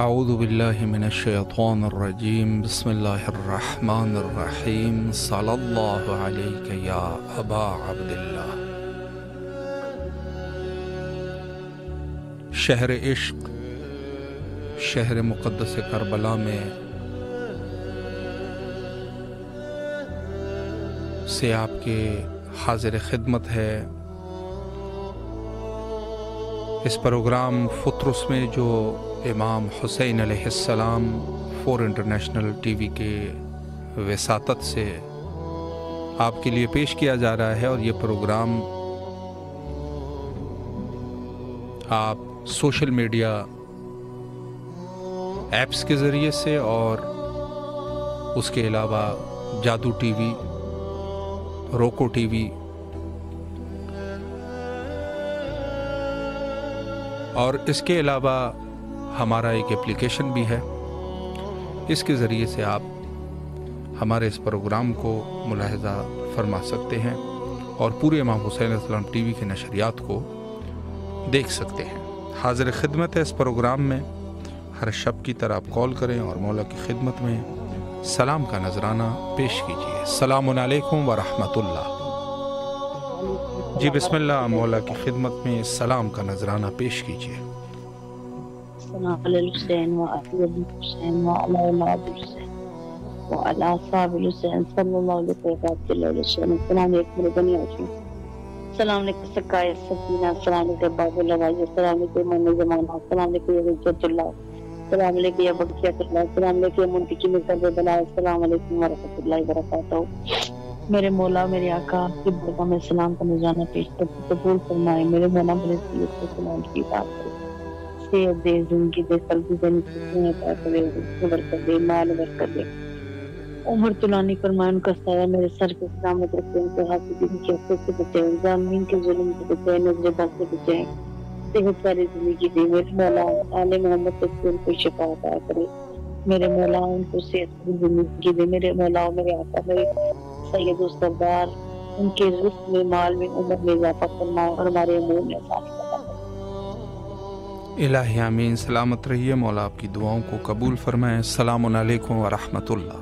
اعوذ باللہ من الشیطان الرجیم بسم اللہ الرحمن الرحیم صلی اللہ علیہ یا ابا عبداللہ۔ شہر عشق، شہر مقدس کربلا میں سے آپ کے حاضر خدمت ہے۔ اس پروگرام فطرس میں جو امام حسین علیہ السلام 4 انٹرنیشنل ٹی وی کے وساطت سے آپ کے لیے پیش کیا جا رہا ہے، اور یہ پروگرام آپ سوشل میڈیا ایپس کے ذریعے سے اور اس کے علاوہ جادو ٹی وی، روکو ٹی وی اور اس کے علاوہ ہمارا ایک اپلیکیشن بھی ہے، اس کے ذریعے سے آپ ہمارے اس پروگرام کو ملاحظہ فرما سکتے ہیں اور پورے امام حسین علیہ السلام ٹی وی کے نشریات کو دیکھ سکتے ہیں۔ حاضر خدمت ہے اس پروگرام میں، ہر شب کی طرح آپ کال کریں اور مولا کی خدمت میں سلام کا نذرانہ پیش کیجیے۔ السلام علیکم ورحمۃ اللہ۔ جی بسم اللہ، مولا کی خدمت میں سلام کا نذرانہ پیش کیجیے۔ السلام علی الحسین وعلی الحسین وعلی اولاد الحسین وعلی اصحاب الحسین صلی اللہ علیہ وسلم۔ السلام علیکم ربنی عظیم، السلام علیکم سکائے سکینہ، السلام علیکم باب الوائی، السلام علیکم من زمانہ، السلام علیکم یا حجت اللہ، السلام علیکم یا بقیت اللہ، السلام علیکم یا منتقم کرب بلا، السلام علیکم ورحمۃ اللہ وبرکاتہ۔ میرے مولا میرے آقا آپ کی برکت میں سلام کا نذرانہ پیش کرتے قبول فرمائے۔ میرے مولا میرے سید کو سلام کی بات کرے، صحت دے، زندگی دے، قلبی دے، عطا کرے، برکت دے، مال برکت دے، عمر طولانی فرمائے، ان کا سایہ میرے سر کے سلامت رکھے، ان کے حاسدین کی حسد سے بچائے، ظالمین کے ظلم سے بچائے، نظر بد سے بچائے، صحت والی زندگی دے۔ میرے مولا آل محمد تک ان کو شفا عطا کرے، میرے مولا ان کو صحت والی زندگی دے۔ میرے مولا میرے آقا میرے سید و سردار ان کے رزق میں، مال میں، عمر میں اضافہ فرمائے اور ہمارے امور میں آسانی پیدا کرے۔ الہی آمین۔ سلامت رہیے، مولا آپ کی دعاؤں کو قبول فرمائے۔ السلام علیکم ورحمۃ اللہ۔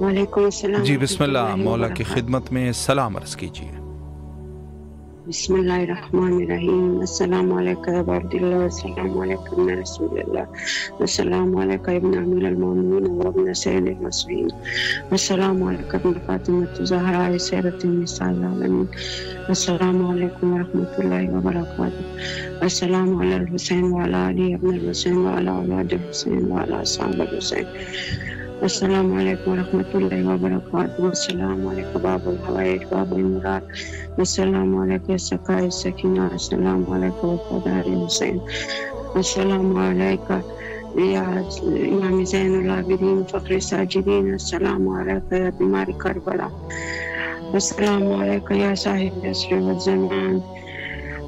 وعلیکم السلام۔ جی بسم اللہ، مولا کی خدمت میں سلام عرض کیجیے۔ بسم اللہ الرحمن الرحیم۔ السلام علیکم ابا عبداللہ، السلام علیکم ابن رسول اللہ، السلام علیکم ابن امیر المومنین و ابن سید المرسلین، السلام علیکم ابن فاطمۃ الزہراء سیرۃ النساء العالمین، السلام علیکم ورحمۃ اللہ وبرکاتہ۔ السلام علی الحسین وعلی علی ابن الحسین وعلی اولاد الحسین وعلی اصحاب الحسین، السلام علیکم ورحمۃ اللہ وبرکاتہ۔ السلام علیکم باب الحوائج باب المراد، السلام علیکم سقائے سکینہ، السلام علیکم وفادار حسین، السلام علیکم یا امام زین العابدین فخر ساجدین، السلام علیکم یا بیمار کربلا، السلام علیکم یا صاحب عصر والزمان،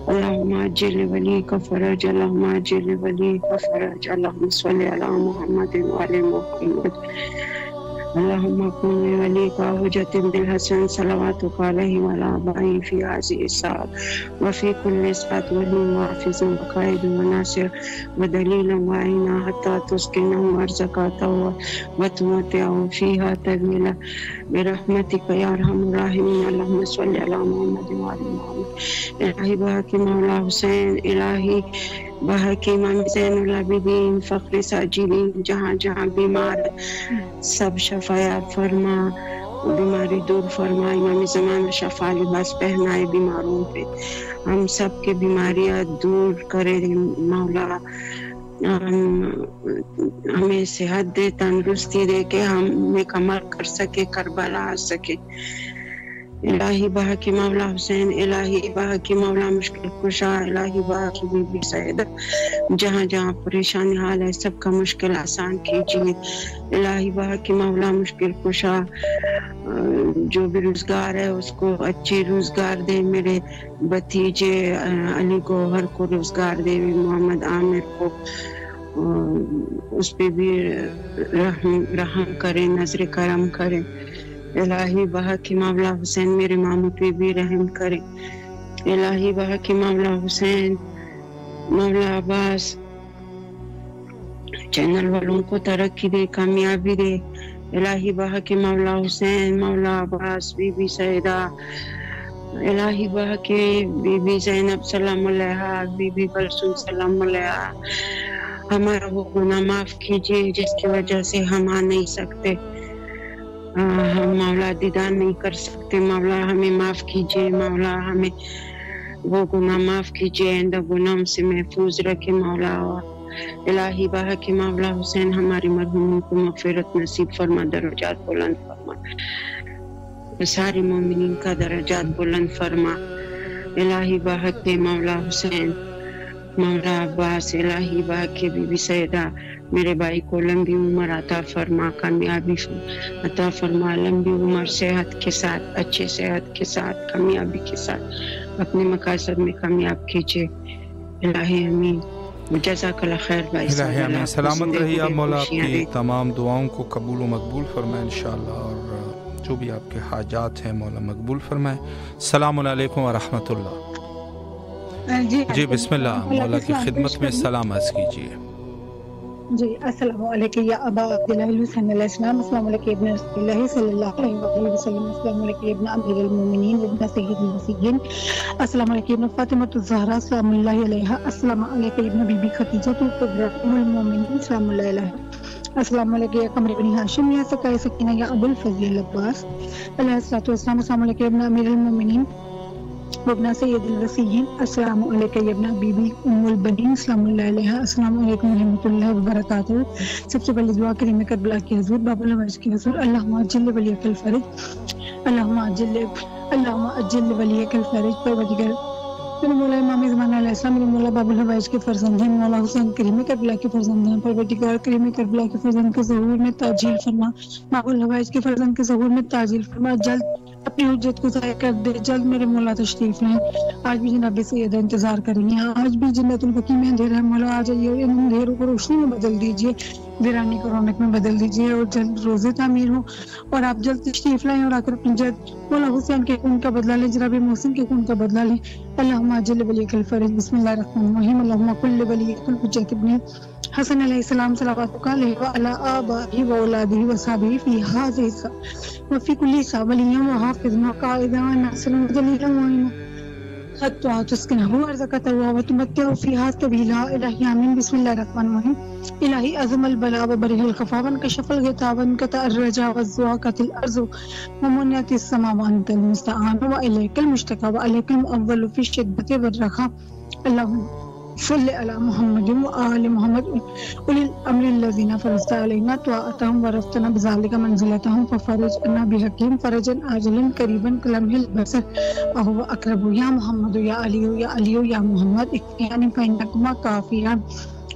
اللہم عجل ولی کا فرج، اللہم عجل ولی کا فرج، اللہم صلی علی محمد وعلی محمد، اللهم كن وليك وحجة بالحسن صلواتك عليه وعلى آبائه في هذه الساعة وفي كل ساعة ولي وحافظ وقائد وناصر ودليل وعينا حتى تسكنه أرزك وتمتعه فيها طويلا برحمتك يا أرحم الراحمين. اللهم صل على محمد وعلى محمد. إلهي بحق مولا حسین، الہی بحق امام زین العابدین فخر ساجدین، جہاں جہاں بیمار سب شفایاب فرما، بیماری دور فرما، امام زمانہ شفا لباس پہنائے بیماروں پہ، ہم سب کے بیماریاں دور کرے مولا، ہمیں صحت دے، تندرستی دے کہ ہم ایک عمل کر سکے، کربلا آ سکے۔ الہی بحق مولا حسین، الہی بحق مولا مشکل کشا، الہی بحق بی بی سیدہ، جہاں جہاں پریشانی حال ہے سب کا مشکل آسان کیجیے۔ الہی بحق مولا مشکل کشا، جو بے روزگار ہے اس کو اچھی روزگار دے، میرے بھتیجے علی گوہر کو روزگار دے، محمد عامر کو اس پہ بھی رحم کرے، نظر کرم کرے۔ الہی بحق مولا حسین میرے ماموں پہ بھی رحم کرے۔ الہی بحق مولا حسین، مولا عباس چینل والوں کو ترقی دے، کامیابی دے۔ الہی بحق مولا حسین، مولا عباس بی بی سیدہ، الہی بحق بی بی زینب سلام علیہا، بی بی کلثوم سلام علیہا، ہمارا وہ گناہ معاف کیجیے جس کی وجہ سے ہم آ نہیں سکتے، ہم مولا دیدار نہیں کر سکتے، مولا ہمیں معاف کیجیے، مولا ہمیں وہ گناہ معاف کیجیے، آئندہ گناہوں سے محفوظ رکھے مولا۔ الہی بحق مولا حسین ہمارے مرحوموں کو مغفرت نصیب فرما، درجات بلند فرما، سارے مومنین کا درجات بلند فرما۔ الہی بحق مولا حسین، مولا عباس، الہی بحق بی بی سیدہ، میرے بھائی کو لمبی عمر عطا فرما، کامیابی عطا فرما، لمبی عمر صحت کے ساتھ، اچھے صحت کے ساتھ، کامیابی کے ساتھ اپنے مقاصد میں کامیاب کیجیے۔ الہی امین، جزاک اللہ خیر بھائی صاحب۔ الہی امین، سلامت رہیے آپ مولا، آپ کی تمام دعاؤں کو قبول و مقبول فرمائے انشاءاللہ، اور جو بھی آپ کے حاجات ہیں مولا مقبول فرمائے۔ السلام علیکم ورحمۃ اللہ۔ جی بسم اللہ، مولا کی خدمت میں سلام عرض کیجیے۔ جی السلام علیکم یا ابا عبداللہ حسین علیہ السلام، السلام علیکم ابن رسول اللہ صلی اللہ علیہ وسلم، السلام علیکم ابن امیر المومنین ابن سید المسیحین، السلام علیکم ابن فاطمۃ الزہرا سلام اللہ علیہا، السلام علیکم ابن بی بی خدیجہ ام المومنین سلام اللہ علیہا، السلام علیکم یا قمر بن ہاشم یا سقائے سکینہ یا ابو الفضل العباس علیہ الصلوۃ والسلام، السلام علیکم ابن امیر المومنین وابن سید الوسیین، السلام علیکم ابن بی بی ام البنین سلام اللہ علیہ، السلام علیکم ورحمۃ اللہ وبرکاتہ۔ سب سے پہلے دعا کریم کربلا کے حضور، باب الحوائج کے حضور، اللہم اجل ولیک الفرج، اللہم اجل ولیک الفرج۔ پروردگار میرے مولا امام زمانہ علیہ السلام، میرے مولا باب الحوائج کے فرزند ہیں، مولا حسین کریم کربلا کے فرزند ہیں، پروردگار کریم کربلا کے فرزند کے ظہور میں تاجیل فرما، باب الحوائج کے فرزند کے ظہور میں تاجیل فرما، جلد اپنی حجت کو ضائع کر دے، جلد میرے مولا تشریف لائیں۔ آج بھی جناب سیدہ انتظار کریں گے، آج بھی جنت البقیع میں اندھیرا ہے، مولا آ جائیے اور ان اندھیروں کو روشنی میں بدل دیجیے، ویرانی کو رونق میں بدل دیجیے، اور جلد روزے تعمیر ہو اور آپ جلد تشریف لائیں اور آ کر اپنی جد مولا حسین کے خون کا بدلہ لیں، جناب محسن کے خون کا بدلہ لیں۔ اللہم اجل ولیک الفرج، بسم اللہ الرحمن الرحیم، اللہم کل ولیک الحجۃ ابن حسن علیہ السلام صلواتک علیہ وعلی آبائہ واولادہ وصحبہ فی ھذہ وفی کل ساعۃ ولیا وحافظا وقائدا وناصرا ودلیلا ومعینا حتی تسکنہ ارضک وتمتعہ فیہا طویلا۔ الہی آمین، بسم اللہ الرحمن الرحیم۔ الہی عظم البلاء وبرہ الخفا وانکشف الغطاء وانقطع الرجاء وضاقت الارض ومنعت السماء وانت المستعان والیک المشتکى والیک المؤول فی الشدۃ والرخاء۔ اللہم صلی علی محمد وآل محمد اولی الامر الذین فرضت علینا طاعتهم ورفتنا بذلک منزلتهم ففرج عنا بحقهم فرجا عاجلا قریبا کلمح البصر وهو اقرب یا محمد یا علی یا علی یا محمد اکفیانی فانکما کافیان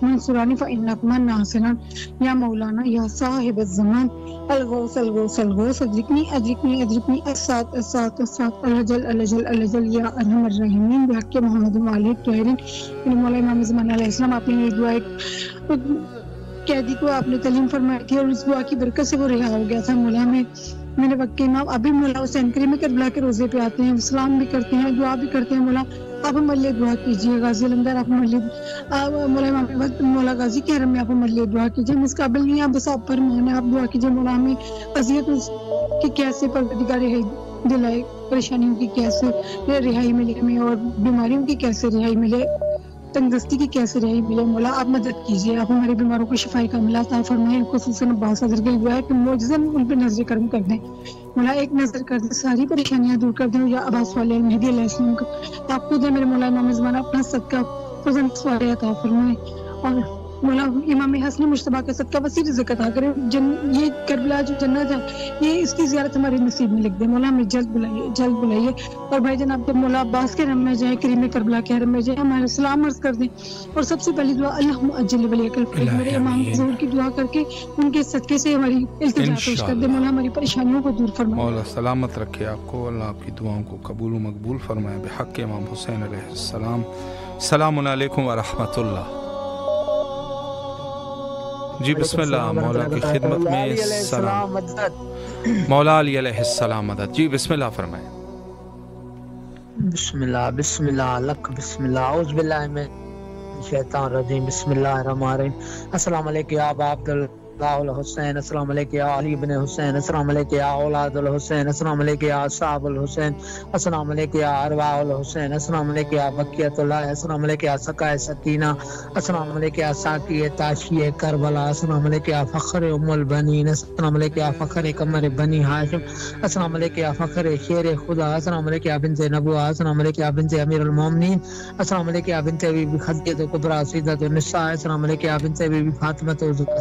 منصورانی فانکما ناصران یا مولانا یا صاحب الزمان الغوث الغوث الغوث ادرکنی ادرکنی ادرکنی الساعة الساعة الساعة الجل الجل الجل یا ارحم الراحمین بحق محمد وآلہ الطاہرین۔ میرے مولا امام زمان علیہ السلام، آپ نے یہ دعا قیدی کو آپ نے تعلیم فرمائی تھی اور اس دعا کی برکت سے وہ رہا ہو گیا تھا مولا میں میرے وقت کے امام ابھی مولا حسین کریم کربلا کے روزے پہ آتے ہیں سلام بھی کرتے ہیں دعا بھی کرتے ہیں مولا آپ ہمارے لیے دعا کیجیے غازی علمدار آپ ہمارے لیے مولا امام وقت مولا غازی کے حرم میں آپ ہمارے لیے دعا کیجیے ہم اس قابل نہیں ہیں بس آپ پر مان ہے آپ دعا کیجیے مولا ہمیں اذیت کی کیسے پروردگار دلائے پریشانیوں کی کیسے رہائی ملے ہمیں اور بیماریوں کی کیسے رہائی ملے تندرستی کی کیسے رہائی ملے مولا آپ مدد کیجیے آپ ہمارے بیماروں کو شفائی کاملہ عطا فرمائیں خصوصاً عباس حضرت کے دعا ہے کہ معجزاً ان پہ نظر کرم کر دیں مولا ایک نظر کر دیں ساری پریشانیاں دور کر دیں یا عباس والے مہدی علیہ السلام کو آپ خود ہے میرے مولا امام زمانہ اپنا صدقہ فضل سوارے عطا فرمائیں اور مولا امام حسن مشتبہ کا صدقہ وسیع رزق عطا کرے یہ کربلا جو جنت ہے یہ اس کی زیارت ہمارے نصیب میں لکھ دے مولا ہمیں جلد بلائیے اور بھائی جناب جب مولا عباس کے حرم میں جائیں کریم کربلا کے حرم میں جائیں ہمارے سلام عرض کر دیں اور سب سے پہلی دعا اللہم اجل ولیک الفرج میرے امام حضور کی دعا کر کے ان کے صدقے سے ہماری التجا پیش کر دے مولا ہماری پریشانیوں کو دور فرمائے مولا سلامت رکھے آپ کو اللہ آپ کی دعاؤں کو قبول و مقبول فرمائے بحق امام حسین علیہ السلام السلام علیکم ورحمۃ اللہ جی بسم اللہ مولا کی خدمت میں سلام مولا علی علیہ السلام مدد جی بسم اللہ فرمائیں بسم اللہ لک بسم اللہ اعوذ باللہ من شیطان الرجیم بسم اللہ الرحمن الرحیم السلام علیکم یا ابا عبداللہ الحسین السلام علیکم یا علی بن حسین السلام علیکم یا اولاد الحسین السلام علیکم یا اصحاب الحسین السلام علیکم یا ارواح الحسین السلام علیکم یا بقیت اللہ السلام علیکم یا سقائے سکینہ السلام علیکم یا ساقی تاشی کربلا السلام علیکم یا فخر ام البنین السلام علیکم یا فخر قمر بنی ہاشم السلام علیکم یا فخر شیر خدا السلام علیکم یا بنت نبوہ السلام علیکم یا بنت امیر المومنین السلام علیکم یا بنت بی بی خدیجہ کبریٰ سیدۃ النساء السلام علیکم یا بنت بی بی فاطمہ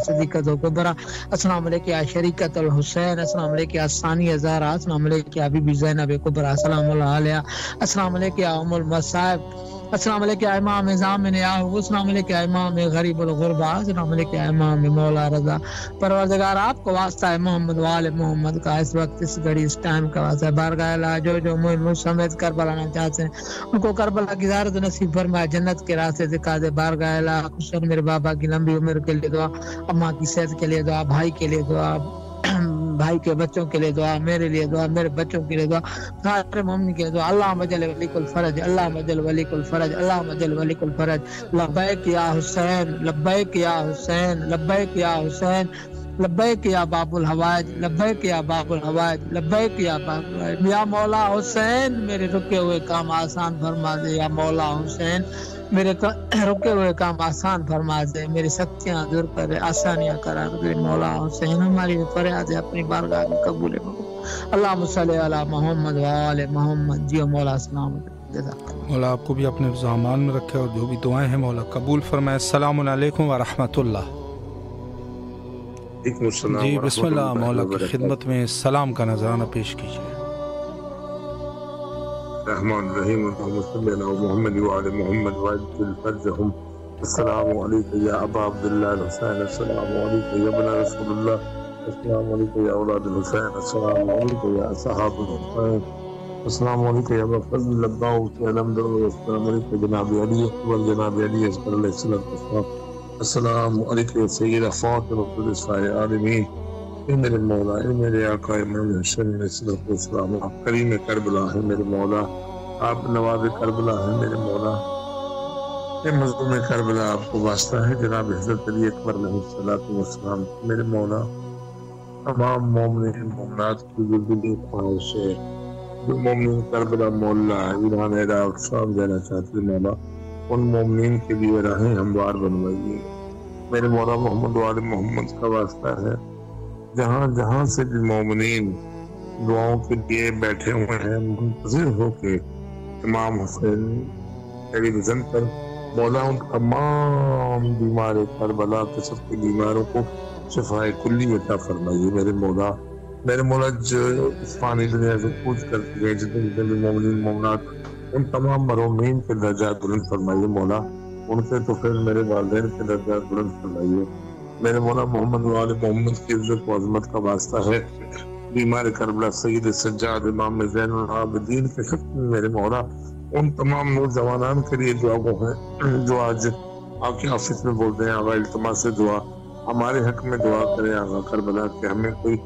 صدیقہ کبریٰ السلام علیکم یا شریکت الحسین السلام علیکم یا ثانیہ زہرا السلام علیکم یا بی بی زینب کبریٰ السلام علیہ السلام علیکم یا ام المصائب السلام علیکم یا امام ضامن یاہو السلام علیکم یا امام غریب الغربا السلام علیکم یا امام مولا رضا پروردگار آپ کو واسطہ ہے محمد وال محمد کا اس وقت اس گھڑی اس ٹائم کا واسطہ ہے بارگاہ الہ جو مجھ سمیت کربلا نہ چاہتے ہیں ان کو کربلا کی زیارت نصیب فرمائے جنت کے راستے دکھا دے بارگاہ الہ خصوصاً میرے بابا کی لمبی عمر کے لیے دعا اماں کی صحت کے لیے دعا بھائی کے لیے دعا بھائی کے بچوں کے لیے دعا میرے لیے دعا میرے بچوں کے لیے دعا سارے مومن کے لیے دعا اللہ مجل ولیک الفرج اللہ مجل ولیک الفرج اللہ مجل ولیک الفرج لبیک یا حسین لبیک یا حسین لبیک یا حسین لبیک یا باب الحوائج لبیک یا باب الحوائج لبیک یا باب الحوائج یا مولا حسین میرے رکے ہوئے کام آسان فرما دے یا مولا حسین میرے رکے ہوئے کام آسان فرما دے میری سختیاں دور کرے آسانیاں کرا دے مولا حسین ہماری فریاد ہے اپنی بارگاہ میں قبول اللہم صلی علی محمد و آل محمد جی مولا سلامت مولا آپ کو بھی اپنے رضامان میں رکھے اور جو بھی دعائیں ہیں مولا قبول فرمائے السلام علیکم ورحمۃ اللہ جی بسم اللہ مولا کی خدمت میں سلام کا نذرانہ پیش کیجیے الرحمن الرحیم اللہم صلی علی محمد وعلی محمد وعجل فرجہم السلام علیکم یا ابا عبداللہ الحسین السلام علیکم یا ابن رسول اللہ السلام علیکم یا اولاد الحسین السلام علیکم یا اصحاب الحسین السلام علیکم یا فضل اللہ الحمد السلام علیکم جناب علی جناب علی اصغر علیہ السلام السلام علیکم سیدہ فاطمہ سارے عالمین اے میرے مولا اے میرے آقا امام حسین علیہ السلام آپ کریم کربلا ہے میرے مولا آپ نواب کربلا ہے میرے مولا اے مظلوم کربلا آپ کو واسطہ ہے جناب حضرت علی اکبر علیہ السلام میرے مولا تمام مومنین مومنات کی زندگی خواہش ہے جو مومنین کربلا مولا ایران عراق شام جانا چاہتے مولا ان مومنین کے لیے راہیں ہموار بنوائیے میرے مولا محمد وال محمد کا واسطہ ہے جہاں جہاں سے بھی مومنین دعاؤں کے لیے بیٹھے ہوئے ہیں منتظر ہو کے امام حسین ٹیلی ویژن پر مولا ان تمام بیمار کربلا کے سب کے بیماروں کو شفائے کلی عطا فرمائیے میرے مولا جو اس فانی دنیا سے کوچ کرتے گئے جتنے بھی مومنین مومنات ان تمام مرحومین کے درجات بلند فرمائیے مولا ان کے تو پھر میرے والدین کے درجات بلند فرمائیے میرے مولا محمد وال محمد کی عزت و عظمت کا واسطہ ہے بیمار کربلا سید سجاد امام زین العابدین کے حق میں میرے مولا ان تمام نوجوانان کے لیے دعا کو ہے جو آج آپ کے آفس میں بولتے ہیں آبا التماس سے دعا ہمارے حق میں دعا کریں آقا کربلا کہ ہمیں کوئی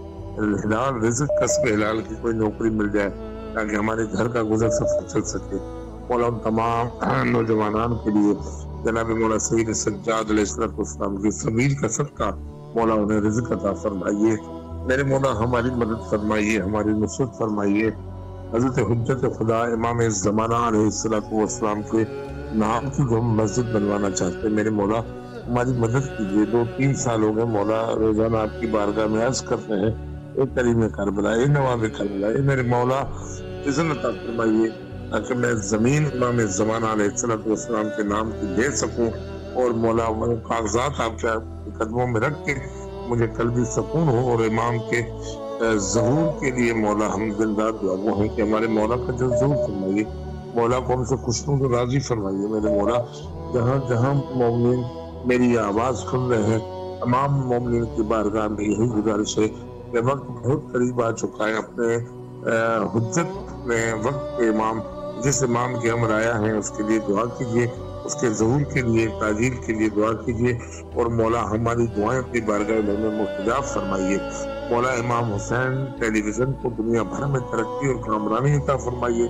حلال رزق کسب حلال کی کوئی نوکری مل جائے تاکہ ہمارے گھر کا گزر سفر چل سکے۔ مولا ان تمام نوجوانان کے لیے جناب مولا سید سجاد علیہ السلام کی سبیل کا صدقہ مولا انہیں رزق عطا فرمائیے۔ میرے مولا ہماری مدد فرمائیے، ہماری نصرت فرمائیے۔ حضرت حجت خدا امام زمانہ علیہ السلام کے نام کی جو ہم مسجد بنوانا چاہتے ہیں میرے مولا ہماری مدد کیجیے۔ 2-3 سال ہو گئے مولا روزانہ آپ کی بارگاہ میں عرض کرتے ہیں اے کریم کربلا، اے نواب کربلا، اے میرے مولا اذن عطا فرمائیے تاکہ میں زمین امام زمانہ علیہ السلام کے نام کی دے سکوں اور مولا وہ کاغذات آپ کے قدموں میں رکھ کے مجھے قلبی سکون ہو اور امام کے ظہور کے لیے مولا ہم زندہ دعا وہ ہیں کہ ہمارے مولا کا جو ظہور فرمائیے، مولا کو ہم سے خوشنود راضی فرمائیے۔ میرے مولا جہاں جہاں مومنین میری آواز سن رہے ہیں تمام مومنین کی بارگاہ میں یہی گزارش ہے کہ وقت بہت قریب آ چکا ہے، اپنے حجت میں وقت کے امام جس امام کے ہم رایا ہیں اس کے لیے دعا کیجیے، اس کے ظہور کے لیے تعجیل کے لیے دعا کیجیے اور مولا ہماری دعائیں اپنی بارگاہ میں مستجاب فرمائیے۔ مولا امام حسین ٹیلی ویژن کو دنیا بھر میں ترقی اور کامرانی عطا فرمائیے۔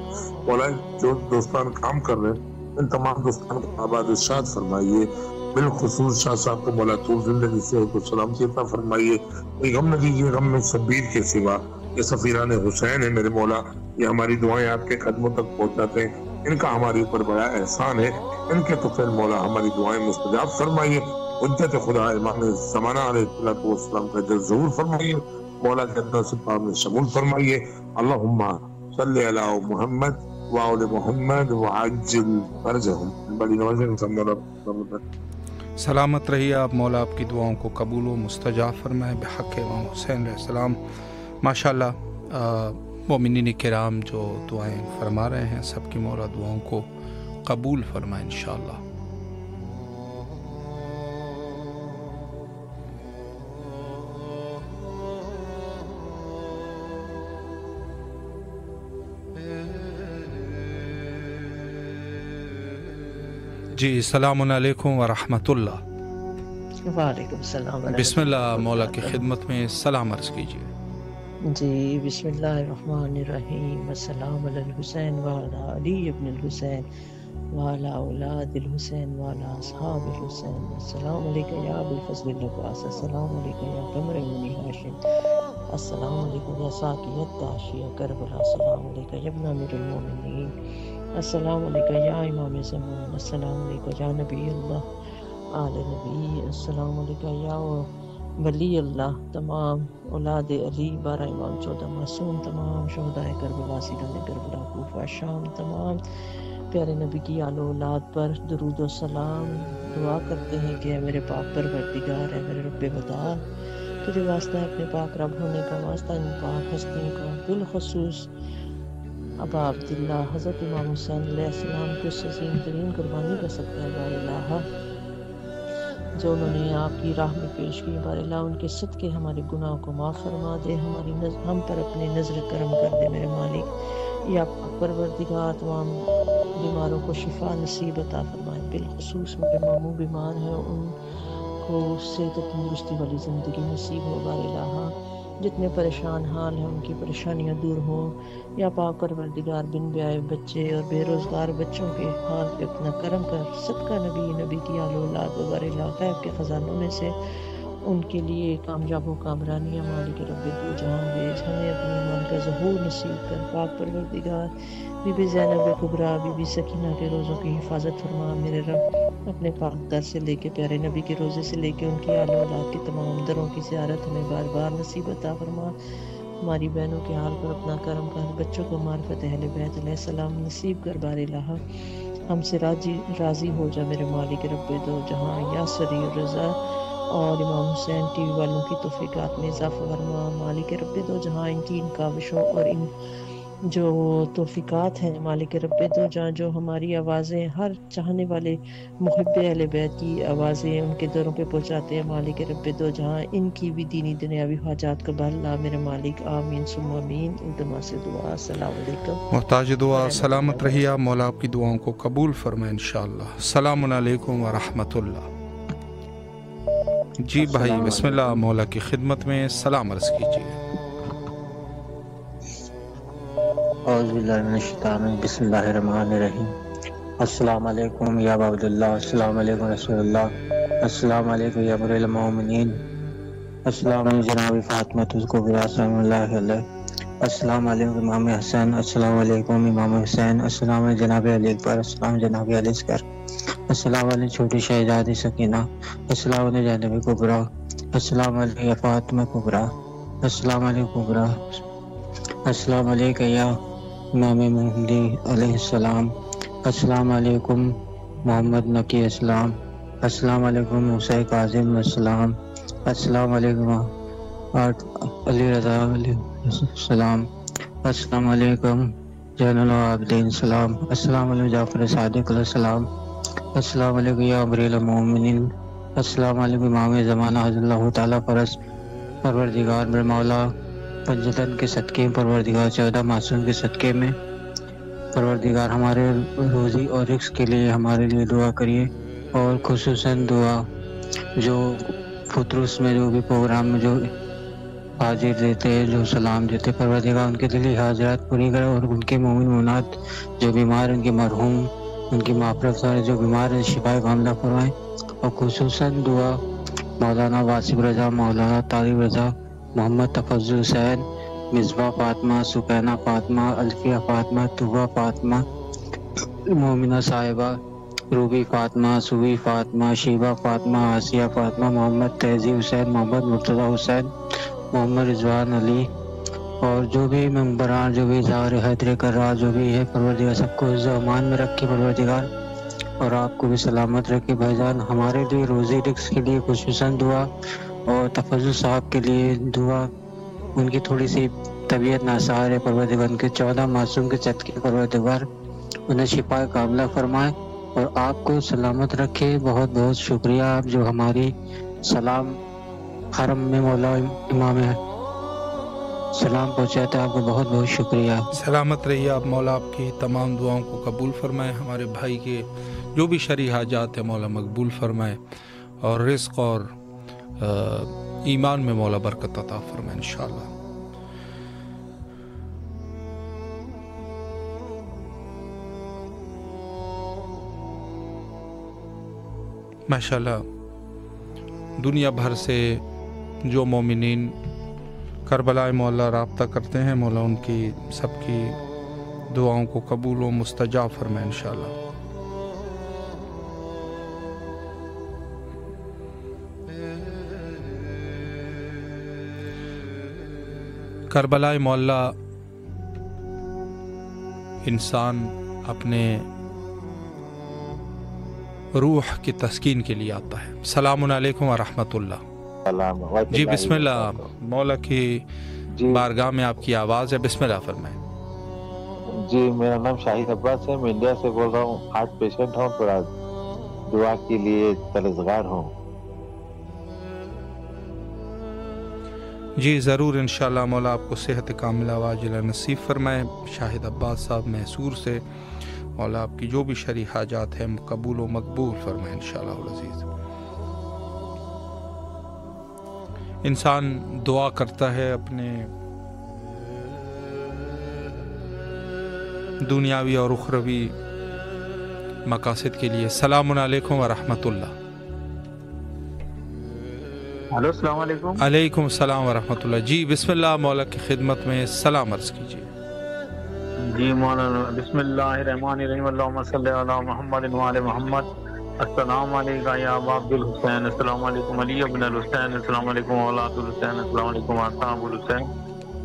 مولا جو دوستان کام کر رہے ہیں ان تمام دوستان کو آباد ارشاد فرمائیے، بالخصوص شاہ صاحب کو مولا طول زندگی سے کو سلامتی عطا فرمائیے۔ کوئی غم نہ دیجیے، غم میں شبیر کے سوا یہ سفیران حسین ہے میرے مولا، یہ ہماری دعائیں آپ کے قدموں تک پہنچاتے ہیں، ان کا ہمارے اوپر بڑا احسان ہے، ان کے تو پھر مولا ہماری دعائیں مستجاب فرمائیے۔ حجت خدا امام زمانہ علیہ السلام کا جل ظہور فرمائیے، مولا کے اندر سپاہ میں شمول فرمائیے۔ اللہم صلی علی محمد وآل محمد وعجل فرجہم۔ بڑی نوازیں سلامت رہیے آپ، مولا آپ کی دعاؤں کو قبول و مستجاب فرمائے بحق امام حسین علیہ السلام۔ ماشاءاللہ مومنین کرام جو دعائیں فرما رہے ہیں سب کی مولا دعاؤں کو قبول فرمائے انشاءاللہ۔ جی السلام علیکم ورحمۃ اللہ۔ وعلیکم السلام۔ بسم اللہ، مولا کی خدمت میں سلام عرض کیجیے۔ جی بسم اللہ الرحمن الرحیم۔ السلام علی الحسین وعلی علی ابن الحسین وعلی اولاد الحسین وعلی اصحاب الحسین۔ السلام علیکم یا ابو الفضل العباس، السلام علیکم یا قمر منی ہاشم، السلام علیکم یا ساقیت کاشیہ کربلا، السلام علیکم یا ابن امیر المومنین، السلام علیکم یا امام زمان، السلام علیکم یا نبی اللہ آل نبی، السلام علیکم یا ولی اللہ، تمام اولاد علی، 12 امام 14 معصوم، تمام شہدائے کربلا، سیدان کربلا، کوفہ، شام، تمام پیارے نبی کی آل و اولاد پر درود و سلام۔ دعا کرتے ہیں کہ اے میرے پاک پروردگار، اے میرے رب بدار، تجھے واسطہ ہے اپنے پاک رب ہونے کا، واسطہ ان پاک ہستیوں کا، بالخصوص ابا عبداللہ حضرت امام حسین علیہ السلام کو اس عظیم ترین قربانی کا صدقہ ہے بار الہ جو انہوں نے آپ کی راہ میں پیش کی، بار الہ ان کے صدقے ہمارے گناہ کو معاف فرما دے، ہم پر اپنے نظر کرم کر دے میرے مالک۔ یا پروردگار تمام بیماروں کو شفا نصیب عطا فرمائے، بالخصوص میرے ماموں بیمار ہیں ان کو صحت و تندرستی والی زندگی نصیب ہو بار الہ۔ جتنے پریشان حال ہیں ان کی پریشانیاں دور ہوں، یا پاک پروردگار بن بیائے بچے اور بے روزگار بچوں کے حال پہ اپنا کرم کر، صدقہ نبی کی آل و اولاد وغیرہ علاقہ کے خزانوں میں سے ان کے لیے کامیاب و کامرانیاں مالک رب دو جہاں بھیج، ہمیں اپنی ایمان کا ظہور نصیب کر پاک پروردگار۔ بی بی زینب کبریٰ، بی بی سکینہ کے روزوں کی حفاظت فرما میرے رب، اپنے پاک در سے لے کے پیارے نبی کے روزے سے لے کے ان کی آل و اولاد کے تمام دروں کی زیارت ہمیں بار بار نصیب عطا فرما۔ ہماری بہنوں کے حال پر اپنا کرم کر، بچوں کو معرفت اہل بیت علیہ السلام نصیب کر بار الہ۔ ہم سے راضی ہو جا میرے مالک رب دو جہاں، یا سری رضا اور امام حسین ٹی وی والوں کی توفیقات میں اضافہ فرما مالک رب دو جہاں، ان کی ان کاوشوں اور ان جو توفیقات ہیں مالک رب دو جہاں، جو ہماری آوازیں ہر چاہنے والے محب اہل بیت کی آوازیں ان کے دروں پہ پہنچاتے ہیں مالک رب دو جہاں، ان کی بھی دینی دنیاوی حاجات کو بھر لا میرے مالک، آمین ثم آمین۔ التماس سے دعا، السلام علیکم۔ محتاج دعا سلامت رہیے آپ، مولا آپ کی دعاؤں کو قبول فرمائے انشاءاللہ۔ السلام علیکم ورحمۃ اللہ۔ جی بھائی بسم اللہ، مولا کی خدمت میں سلام عرض کیجیے۔ اعوذ باللہ من الشیطان الرجیم، بسم اللہ الرحمن الرحیم۔ السلام علیکم یا ابا عبداللہ، السلام علیکم رسول اللہ، السلام علیکم یا امیر المومنین، السلام علیکم جناب فاطمہ الکبریٰ سلام اللہ علیہ، السلام علیکم امام حسین، السلام علیکم امام حسین، السلام علیکم جناب علی اکبر، السلام جناب علی اصغر، السلام علیکم چھوٹی شہزادی سکینہ، السلام علیکم جناب کبریٰ، السلام علیکم فاطمہ کبریٰ، السلام علیکم کبریٰ، السلام علیکم یا امام مہدی علیہ السلام، السلام علیکم محمد نقی اسلام، السلام علیکم حسین کاظم السلام، السلام علیکم علی رضا علیہ السلام، السلام علیکم زین العابدین السلام، السلام علیکم جعفر صادق علیہ السلام، السلام علیکم یا امیر المومنین، السلام علیکم امام زمانہ حضرت اللہ تعالیٰ فرض پروردگار میرے مولا پنجتن کے صدقے میں، پروردگار 14 معصوم کے صدقے میں پروردگار ہمارے روزی اور رزق کے لیے ہمارے لیے دعا کریے، اور خصوصاً دعا جو فطرس میں جو بھی پروگرام میں جو حاضر دیتے ہیں، جو سلام دیتے، پروردگار ان کے دلی حاضرات پوری کرے، اور ان کے مومن مومنات جو بیمار، ان کے مرحوم، ان کی معافرت کرے، جو بیمار ہیں شفا کاملہ فرمائیں، اور خصوصاً دعا مولانا واسف رضا، مولانا طالب رضا، محمد تفضل حسین، مصباح فاطمہ، سکینہ فاطمہ، الفیہ فاطمہ، طوبہ فاطمہ، مومنہ صاحبہ، روبی فاطمہ، سوی فاطمہ، شیبہ فاطمہ، آسیہ فاطمہ، محمد تہذیب حسین، محمد مرتضیٰ حسین، محمد رضوان علی، اور جو بھی ممبران، جو بھی ظاہر حیدر کر رہا، جو بھی ہے پروردگار سب کو عز و امان میں رکھے پروردگار، اور آپ کو بھی سلامت رکھے بھائی جان۔ ہمارے لیے روزی رزق کے لیے خصوصاً دعا، اور تفضل صاحب کے لیے دعا، ان کی تھوڑی سی طبیعت ناسار ہے، پروردگار ان کے 14 معصوم کے صدقے پروردگار انہیں شفا کاملہ فرمائے اور آپ کو سلامت رکھے۔ بہت بہت شکریہ، آپ جو ہماری سلام حرم میں مولا امام سلام پہنچاتے ہیں، آپ کو بہت بہت شکریہ۔ سلامت رہیے آپ، مولا آپ کی تمام دعاؤں کو قبول فرمائے، ہمارے بھائی کے جو بھی شرعی حاجات ہیں مولا مقبول فرمائے، اور رزق اور ایمان میں مولا برکت عطا فرمائے انشاءاللہ۔ ماشاءاللہ دنیا بھر سے جو مومنین کربلا مولا رابطہ کرتے ہیں، مولا ان کی سب کی دعاؤں کو قبول و مستجاب فرمائے انشاءاللہ۔ کربلا مولا انسان اپنے روح کی تسکین کے لیے آتا ہے۔ السلام علیکم ورحمۃ اللہ۔ جی بسم اللہ، مولا کی بارگاہ میں آپ کی آواز ہے، بسم اللہ فرمائیں۔ جی میرا نام شاہد عباس ہے، میں انڈیا سے بول رہا ہوں، ہارٹ پیشنٹ ہوں، تھوڑا دعا کے لیے طلبگار ہوں۔ جی ضرور انشاءاللہ، مولا آپ کو صحت کاملہ واجلہ نصیب فرمائے۔ شاہد عباس صاحب محسور سے، مولا آپ کی جو بھی شرعی حاجات ہیں قبول و مقبول فرمائے انشاءاللہ العزیز۔ انسان دعا کرتا ہے اپنے دنیاوی اور اخروی مقاصد کے لیے۔ السلام علیکم ورحمۃ اللہ۔ ہلو السلام علیکم۔ علیکم السلام ورحمۃ اللہ۔ جی بسم اللہ، مولا کی خدمت میں سلام عرض کیجیے۔ جی مولانا، بسم اللہ الرحمن الرحیم، اللہم صلی علی محمد وعلی محمد۔ السلام علیکم یا ابا عبد الحسین، السلام علیکم علی ابن الحسین، السلام علیکم اولاد الحسین، السلام علیکم اصحاب الحسین،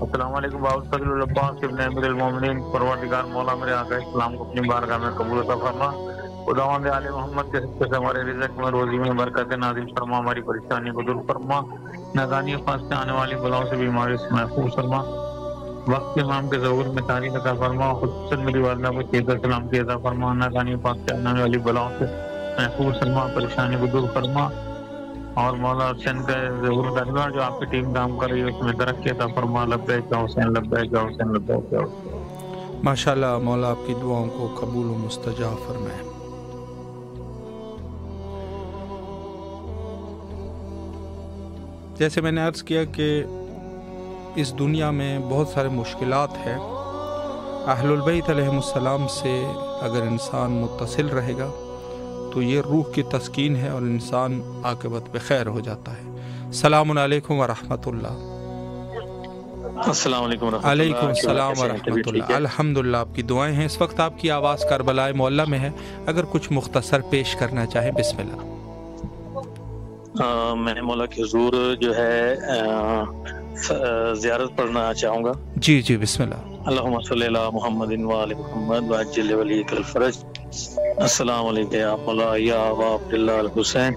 السلام علیکم باؤ فضل العباس ابن امیر المومنین۔ پروردگار مولا میرے آقا اسلام کو اپنی بارگاہ میں قبول عطا فرما، خداوند آل محمد کے صدقے سے ہمارے رزق میں روزی میں برکت نازل فرما، ہماری پریشانی کو دور فرما، ناگانی پاس سے آنے والی بلاؤں سے بیماری سے محفوظ فرما، وقت امام کے ظہور میں تعریف عطا فرما، خصوصاً میری والدہ کو چیزہ سلام کی عطا فرما، ناگانی پاس سے آنے والی بلاؤں سے محفوظ فرما، پریشانی کو دور فرما، اور مولا حسین کا ظہور دربار جو آپ کی ٹیم کام کر رہی ہے اس میں ترقی عطا فرما۔ لبیک یا حسین، لبیک یا حسین، لبیک یا حسین۔ ماشاءاللہ، مولا آپ کی دعاؤں کو قبول و مستجاب فرمائے۔ جیسے میں نے عرض کیا کہ اس دنیا میں بہت سارے مشکلات ہیں، اہل البیت علیہم السلام سے اگر انسان متصل رہے گا تو یہ روح کی تسکین ہے اور انسان عاقبت پہ خیر ہو جاتا ہے۔ السلام علیکم ورحمۃ اللہ۔ السلام علیکم ورحمۃ اللہ۔ علیکم السلام ورحمۃ اللہ۔ الحمدللہ، آپ کی دعائیں ہیں۔ اس وقت آپ کی آواز کربلا معلیٰ میں ہے، اگر کچھ مختصر پیش کرنا چاہیں بسم اللہ۔ میں مولا کے حضور جو ہے زیارت پڑھنا چاہوں گا۔ جی جی بسم اللہ۔ اللہم صلی علی محمد وآل محمد وعجل ولیک الفرج۔ السلام علیکم یا مولا یا ابا عبداللہ الحسین،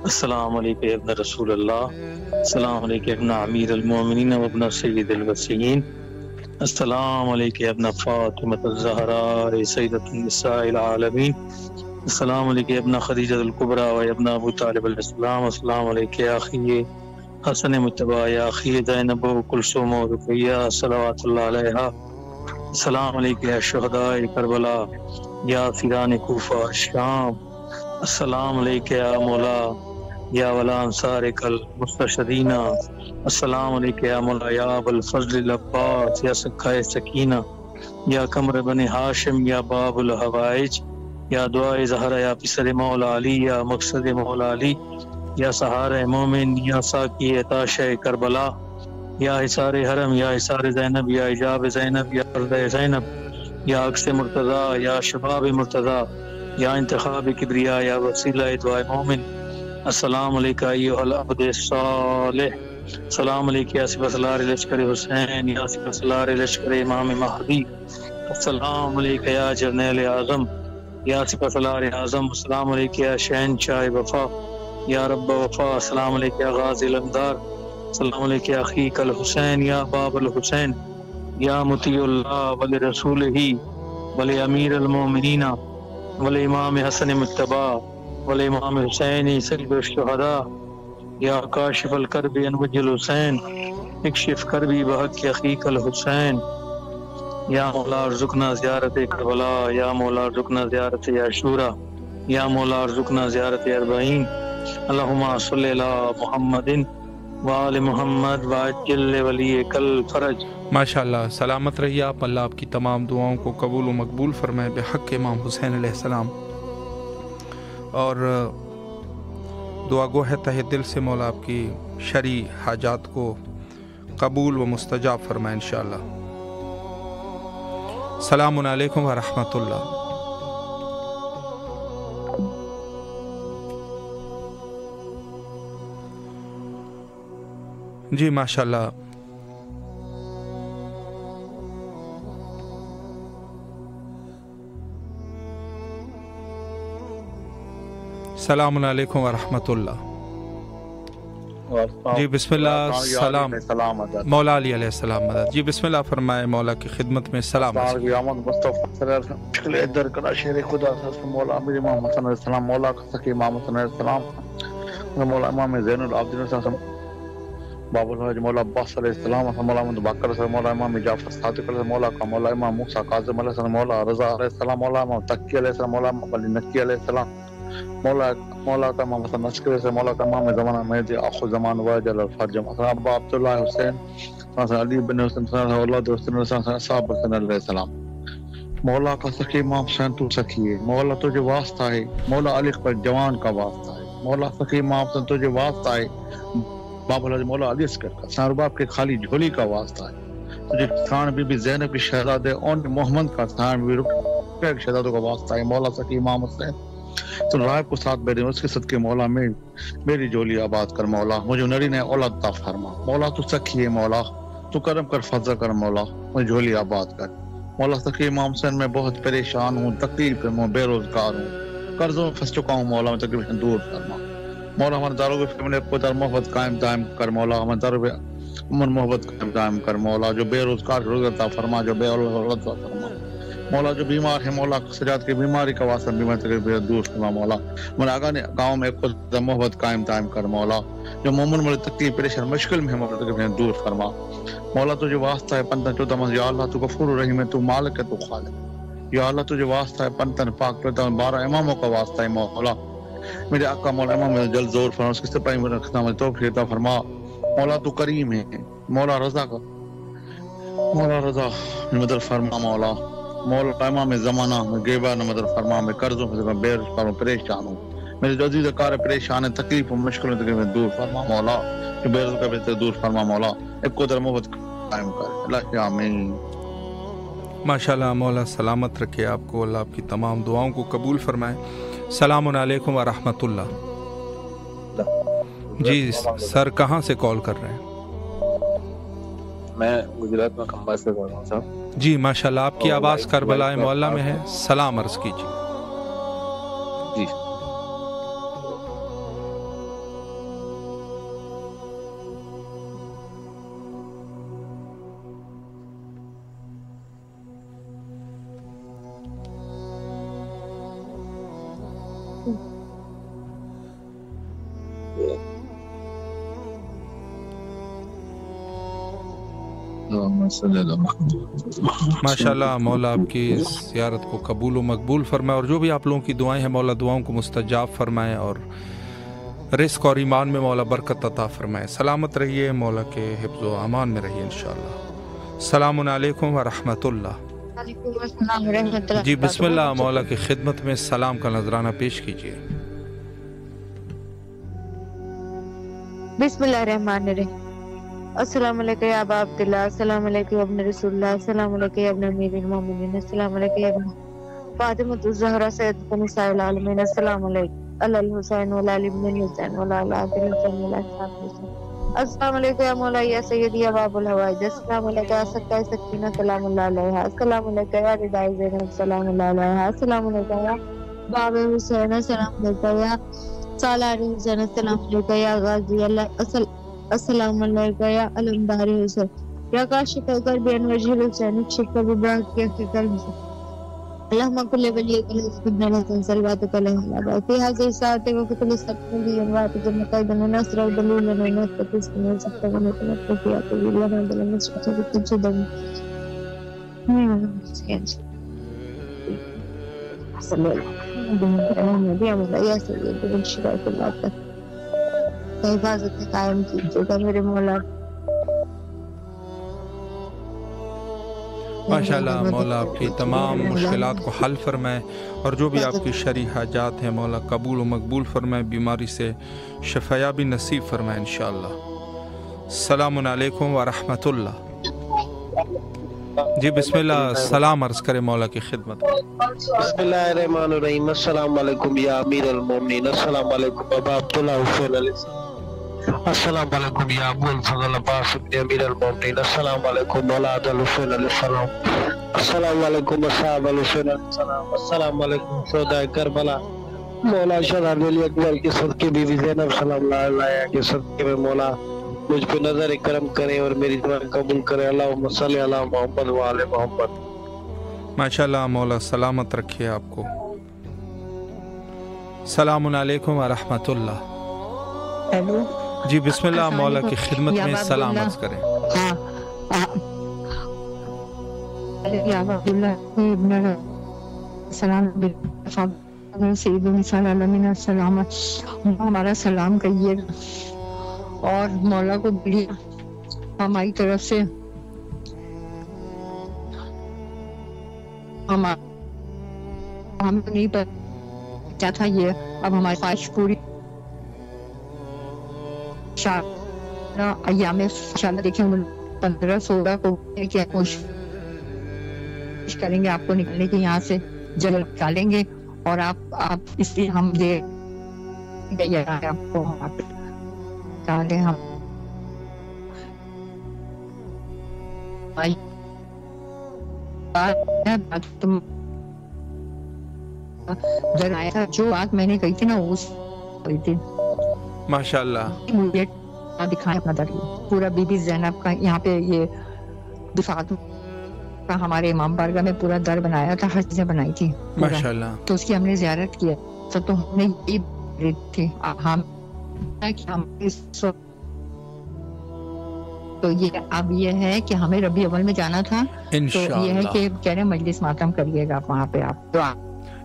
السلام علیکم ابن رسول اللہ، السلام علیکم ابن امیر المومنین و ابن سید الوسیین، السلام علیکم ابن فاطمۃ الزہراء سیدۃ النساء العالمین، السلام علیکم ابن خدیجہ الکبریٰ و ابن ابو طالب الاسلام، السلام علیکم یا اخی حسن متبع یا اخی زینب و کلثوم و رقیہ صلوات اللہ علیہا، السلام علیکم یا شہداء کربلا یا فیران کوفہ شام، السلام علیکم یا مولا یا ولا انصار کل مستشدینہ، السلام علیکم یا مولا یا ابو الفضل العباس یا سکھائے سکینہ یا قمر بن ہاشم یا باب الحوائج یا دعائے زہرا یا پسر مولا علی یا مقصد مولا علی یا سہارِ مومن یا ساقی تاش کربلا یا حصار حرم یا حصار زینب یا حجاب زینب یا ارض زینب یا عکس مرتضی یا شباب مرتضی یا انتخاب کبریا یا وسیلہ دعائے مومن، السلام علیکہ ایھا العبد الصالح، السلام علیکہ یا سپہ سالار لشکر حسین یا سپہ سالار لشکر امام مہدی، السلام علیکہ یا جرنیل اعظم یا سپہ سالار اعظم، السلام علیکہ یا شہنشاہ وفا یا رب وفا، السلام علیکہ یا غازی الامدار، السلام علیکہ یا اخیک الحسین یا باب الحسین یا مطیع اللہ ولی رسولہ ولی امیر المومنین ولی امام حسن متبع ولی امام حسین سید الشہداء یا کاشف الکرب عن وجہ الحسین اکشف کربی بحق اخیک الحسین، یا مولا ارزقنا زیارت کربلا، یا مولا ارزقنا زیارت عاشورہ، یا مولا ارزقنا زیارت اربعین، اللہم صلی علی محمد وآل محمد وعجل ولیک الفرج۔ ماشاءاللہ، سلامت رہیے آپ، اللہ آپ کی تمام دعاؤں کو قبول و مقبول فرمائے بحق امام حسین علیہ السلام، اور دعا گو ہے تہ دل سے مولا آپ کی شرعی حاجات کو قبول و مستجاب فرمائے انشاءاللہ۔ السلام علیکم ورحمۃ اللہ۔ جی ماشاءاللہ، السلام علیکم ورحمۃ اللہ۔ جی بسم اللہ۔ سلام مولا علی علیہ السلام مدد۔ جی بسم اللہ فرمائے، مولا کی خدمت میں سلام۔ مولا امیر امام حسن علیہ السلام، مولا کا سخی امام حسن علیہ السلام، مولا امام زین العابدین علیہ السلام، باب الحج مولا عباس علیہ السلام، مولا محمد باقر علیہ السلام، مولا امام جعفر صادق علیہ السلام، مولا کا مولا امام موسیٰ کاظم علیہ السلام، مولا رضا علیہ السلام، مولا امام تقی علیہ السلام، مولا امام علی نقی علیہ السلام، مولا کا امام حسن عسکری علیہ السلام، مولا کا امام زمانہ مہدی آخر زمان واجل الفرج، ابا عبداللہ حسین، علی بن حسین، اولاد حسین، صاحب حسین علیہ السلام، مولا کا سخی امام حسین تو سخی ہے، مولا تجھے واسطہ ہے، مولا علی پر جوان کا واسطہ ہے، مولا سخی امام حسین تجھے واسطہ ہے، باب الحج مولا علی اصغر کا، سارباب کے خالی جھولی کا واسطہ ہے، تجھے خان بی بی زینب کی شہزادے اون محمد کا، خان بی رقیہ کی شہزادوں کا واسطہ ہے، مولا سخی امام حسین تو رائب کو ساتھ بیٹھے اس کے صدقے مولا میں میری جولی آباد کر، مولا مجھے نری نے اولاد عطا فرما، مولا تو سخی ہے، مولا تو کرم کر فضل کر، مولا مجھے جولی آباد کر، مولا سخی امام حسین میں بہت پریشان ہوں، تکلیف میں ہوں، بے روزگار ہوں، قرضوں میں پھنس چکا ہوں، مولا میں تکلیف دور فرما، مولا ہمارے داروں کے فیملی کو در محبت قائم دائم کر، مولا ہمارے داروں پہ امن محبت قائم دائم کر، مولا جو بے روزگار روزگار عطا فرما، جو بے اولاد عطا فرما، مولا جو بیمار ہے، مولا سجاد کی بیماری کا واسطہ بیماری تکلیف دور فرما، مولا ہمارے آگا نے گاؤں میں خود محبت قائم دائم کر، مولا جو مومن مجھے تکلیف پریشان مشکل میں ہے، مولا تکلیف دور فرما، مولا تجھے واسطہ ہے پنتن چودہ مز، یا اللہ تو غفور الرحیم ہے، تو مالک ہے، تو خالق، یا اللہ تجھے واسطہ ہے پنتن پاک 12 اماموں کا واسطہ ہے، مولا میرے آقا مولا امام میں جلد زور فرما، اس کی سپاہی میں رکھنا مجھے توفیق عطا فرما۔ مولا تو کریم ہے، مولا رضا کا مولا رضا میں مدد فرما مولا۔ مولا امام زمانہ میں غیبہ نے مدد فرما، میں قرضوں میں بے فرما پریشان ہوں، میرے جو عزیز کار پریشان ہے، تکلیف و مشکلوں تکلیف دور فرما مولا، کہ بے رزق بہتر دور فرما مولا، ایک قدر محبت قائم کر اللہ آمین۔ ماشاءاللہ، مولا سلامت رکھے آپ کو، اللہ آپ کی تمام دعاؤں کو قبول فرمائے۔ السلام علیکم ورحمۃ اللہ۔ جی سر، کہاں سے کال کر رہے ہیں؟ میں گجرات میں کھمبا سے بول رہا ہوں صاحب۔ جی ماشاءاللہ، آپ کی آواز کربلا معلیٰ میں ہے، سلام عرض کیجیے۔ جی ماشاءاللہ، مولا آپ کی زیارت کو قبول و مقبول فرمائے، اور جو بھی آپ لوگوں کی دعائیں ہیں مولا دعاؤں کو مستجاب فرمائے، اور رزق اور ایمان میں مولا برکت عطا فرمائے۔ سلامت رہیے، مولا کے حفظ و امان میں رہیے انشاءاللہ۔ السلام علیکم ورحمۃ اللہ۔ وعلیکم السلام ورحمۃ اللہ۔ جی بسم اللہ، مولا کی خدمت میں سلام کا نذرانہ پیش کیجیے۔ بسم اللہ الرحمن الرحیم۔ السلام علیکم یا ابا عبداللہ، السلام علیکم یا ابن رسول اللہ، السلام علیکم یا ابن امیر المومنین، السلام علیکم یا ابن فاطمۃ الزہرا سیدۃ نساء العالمین، السلام علیکم علی الحسین وعلی علی ابن الحسین وعلی اولاد الحسین وعلی اصحاب الحسین، السلام علیکم یا مولا یا سیدی یا باب الحوائج، السلام علیکم یا سکہ سکینہ سلام اللہ علیہا، السلام علیکم یا رداء زینب سلام اللہ علیہا، السلام علیکم یا باب حسین، السلام علیکم یا سالار حسین، السلام علیکم یا غازی اللہ، السلام علیکم یا علمدار حسین، یا کاشف کرب انوجہ حسین، شکر ببرات کی حقیقت حسین، اللہم کل ولیک الحسن الحسن صلواتک علیہ العباد فی حضر ساعت وقت السبت ملین وات جمعت و نصر و دلیل و نصر تسکن و سکتا و نتنت فیات و اللہ دل مصر سکتا چدن صلی اللہ یا سید بن شرائط اللہ تک حفاظت قائم کیجیے گا میرے مولا۔ ماشاءاللہ، مولا آپ کی تمام مشکلات کو حل فرمائے، اور جو بھی آپ کی شرعی حاجات ہیں مولا قبول و مقبول فرمائے، بیماری سے شفایابی نصیب فرمائے انشاءاللہ۔ السلام علیکم ورحمۃ اللہ۔ جی بسم اللہ، سلام عرض کرے مولا کی خدمت۔ بسم اللہ الرحمن الرحیم۔ السلام علیکم یا امیر المومنین، السلام علیکم ابا عبداللہ حسین علیہ السلام، السلام علیکم یا ابو الفضل عباس ابن امیر المومنین، السلام علیکم اولاد الحسین علیہ السلام، السلام علیکم اصحاب الحسین علیہ السلام، السلام علیکم شہداء کربلا، مولا شہداء علی اکبر کے صدقے بیوی زینب سلام اللہ علیہا کے صدقے میں مولا مجھ پہ نظر کرم کریں اور میری دعا قبول کریں، اللہم صلی علی محمد و آل محمد۔ ماشاءاللہ، مولا سلامت رکھیے آپ کو۔ السلام علیکم ورحمۃ اللہ۔ ہیلو جی بسم اللہ، مولا کی خدمت میں سلام عرض کریں۔ یا عبداللہ ابن سلام سید نساء العالمین، السلام، ہمارا سلام کہیے اور مولا کو بولیے ہماری طرف سے ہمیں نہیں پتا تھا یہ، اب ہماری خواہش پوری ایام میں انشاءاللہ دیکھیں 15-16 کو کیا کوشش کریں گے آپ کو نکلنے کی یہاں سے جلد نکالیں گے، اور آپ اس لیے ہم دے گئے آپ کو نکالیں ہم آیا تھا، جو بات میں نے کہی تھی نا اس کہی تھی ماشاءاللہ۔ مجھے دکھائیں اپنا در پورا بی بی زینب کا، یہاں پہ یہ دفاعت کا ہمارے امام بارگاہ میں پورا در بنایا تھا، ہر چیزیں بنائی تھی ماشاءاللہ، تو اس کی ہم نے زیارت کیا تو ہم نے یہی تھی ہم تو یہ اب یہ ہے کہ ہمیں ربیع اول میں جانا تھا، تو یہ ہے کہ کہہ رہے مجلس ماتم کریے گا وہاں پہ آپ